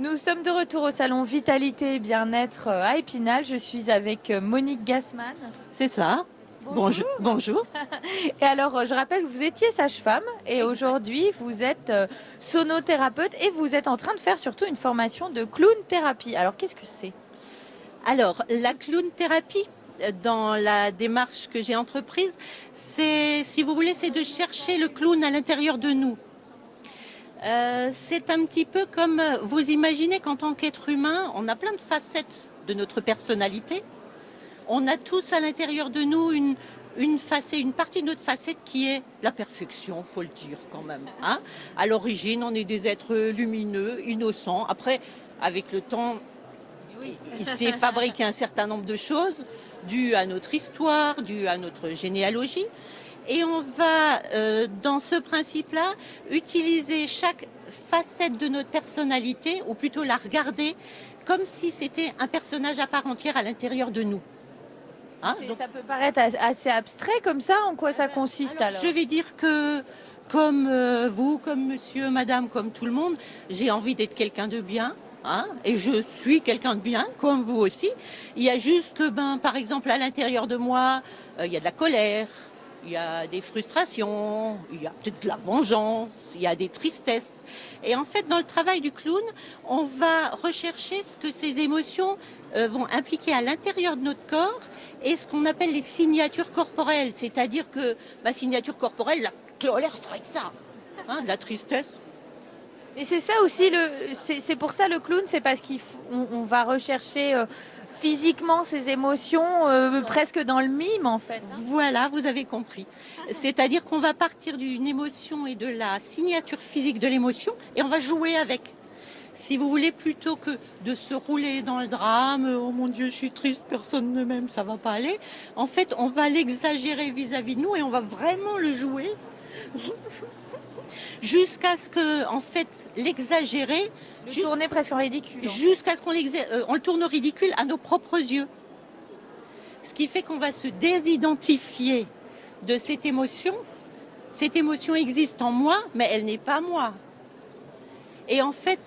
Nous sommes de retour au salon Vitalité et Bien-être à Épinal. Je suis avec Monique Gassman. C'est ça. Bonjour. Bonjour. Et alors, je rappelle que vous étiez sage-femme et aujourd'hui, vous êtes sonothérapeute et vous êtes en train de faire surtout une formation de clown-thérapie. Alors, qu'est-ce que c'est? Alors, la clown-thérapie, dans la démarche que j'ai entreprise, c'est, si vous voulez, c'est de chercher le clown à l'intérieur de nous. C'est un petit peu comme, vous imaginez qu'en tant qu'être humain, on a plein de facettes de notre personnalité. On a tous à l'intérieur de nous une partie de notre facette qui est la perfection, faut le dire quand même. Hein. À l'origine, on est des êtres lumineux, innocents. Après, avec le temps, il s'est fabriqué un certain nombre de choses dues à notre histoire, dues à notre généalogie. Et on va, dans ce principe-là, utiliser chaque facette de notre personnalité, ou plutôt la regarder comme si c'était un personnage à part entière à l'intérieur de nous. Hein, donc, ça peut paraître assez abstrait comme ça. En quoi ça consiste alors? Je vais dire que, comme vous, comme monsieur, madame, comme tout le monde, j'ai envie d'être quelqu'un de bien. Hein, et je suis quelqu'un de bien, comme vous aussi. Il y a juste que, par exemple, à l'intérieur de moi, il y a de la colère. Il y a des frustrations, il y a peut-être de la vengeance, il y a des tristesses. Et en fait, dans le travail du clown, on va rechercher ce que ces émotions vont impliquer à l'intérieur de notre corps et ce qu'on appelle les signatures corporelles. C'est-à-dire que ma signature corporelle, la colère serait de ça, hein, de la tristesse. Et c'est ça aussi, c'est pour ça le clown, c'est parce qu'on va rechercher physiquement ces émotions presque dans le mime en fait. Hein. Voilà, vous avez compris. C'est-à-dire qu'on va partir d'une émotion et de la signature physique de l'émotion et on va jouer avec. Si vous voulez, plutôt que de se rouler dans le drame, oh mon Dieu, je suis triste, personne ne m'aime, ça va pas aller. En fait, on va l'exagérer vis-à-vis de nous et on va vraiment le jouer. Jusqu'à ce que, en fait, l'exagérer... Le tourner presque en ridicule. Jusqu'à ce qu'on on le tourne au ridicule à nos propres yeux. Ce qui fait qu'on va se désidentifier de cette émotion. Cette émotion existe en moi, mais elle n'est pas moi. Et en fait,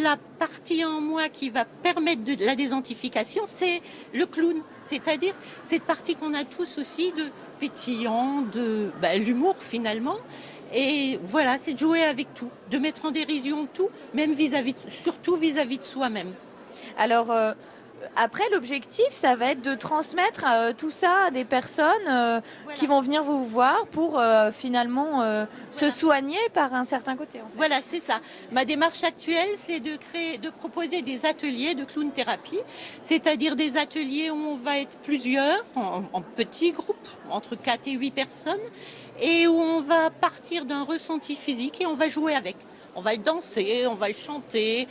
la partie en moi qui va permettre de la désidentification, c'est le clown. C'est-à-dire cette partie qu'on a tous aussi de pétillant, de l'humour finalement. Et voilà, c'est de jouer avec tout, de mettre en dérision tout, même surtout vis-à-vis de soi-même. Alors, après, l'objectif, ça va être de transmettre tout ça à des personnes qui vont venir vous voir pour finalement se soigner par un certain côté. En fait. Voilà, c'est ça. Ma démarche actuelle, c'est de proposer des ateliers de clown-thérapie, c'est-à-dire des ateliers où on va être plusieurs, en petits groupes, entre 4 et 8 personnes, et où on va partir d'un ressenti physique et on va jouer avec. On va le danser, on va le chanter,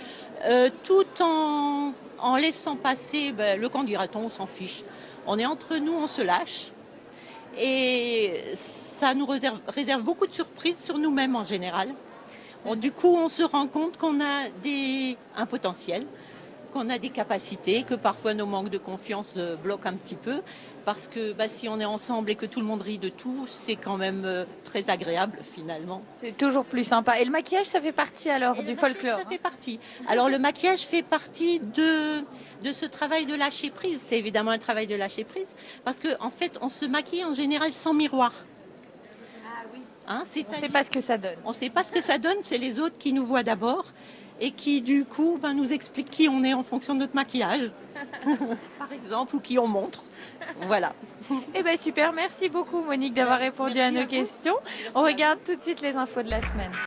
tout en laissant passer le quand dira-t-on, on s'en fiche. On est entre nous, on se lâche. Et ça nous réserve beaucoup de surprises sur nous-mêmes en général. Du coup, on se rend compte qu'on a un potentiel, qu'on a des capacités, que parfois nos manques de confiance bloquent un petit peu. Parce que si on est ensemble et que tout le monde rit de tout, c'est quand même très agréable finalement. C'est toujours plus sympa. Et le maquillage, ça fait partie alors du folklore? Ça fait partie. Alors le maquillage fait partie de ce travail de lâcher prise. C'est évidemment un travail de lâcher prise. Parce qu'en fait, on se maquille en général sans miroir. Ah oui. Hein, on ne sait pas ce que ça donne. On ne sait pas ce que ça donne, c'est les autres qui nous voient d'abord et qui du coup nous expliquent qui on est en fonction de notre maquillage, par exemple, ou qui on montre. Voilà. Eh bien super, merci beaucoup Monique d'avoir répondu à nos questions. On regarde tout de suite les infos de la semaine.